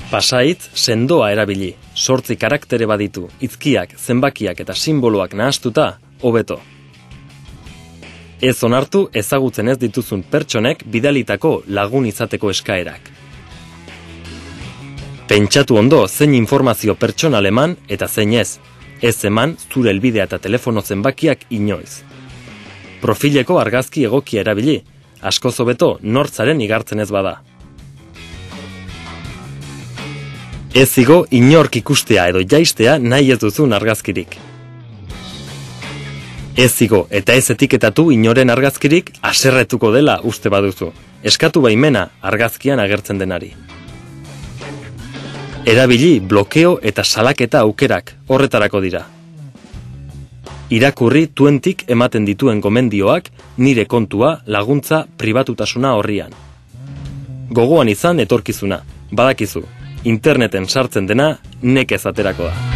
Pasahitz sendoa erabili, 8 karaktere baditu, hizkiak, zenbakiak eta sinboloak nahastuta, hobeto. Ez onartu ezagutzen ez dituzun pertsonek bidalitako lagun izateko eskaerak. Pentsatu ondo zein informazio pertsonal eman eta zein ez eman zure helbidea eta telefono zenbakiak inoiz. Profileko argazki egokia erabili, askoz hobeto nortzaren igartzen ez bada. Ez igo inork ikustea edo jaistea nahi ez duzun argazkirik. Ez igo eta ez etiketatu inoren argazkirik haserretuko dela uste baduzu. Eskatu baimena argazkian agertzen denari. Erabili blokeo eta salaketa aukerak horretarako dira. Irakurri tuentik ematen dituen gomendioak nire kontua laguntza pribatutasuna horrian. Gogoan izan etorkizuna, badakizu, interneten sartzen dena nekez aterako da.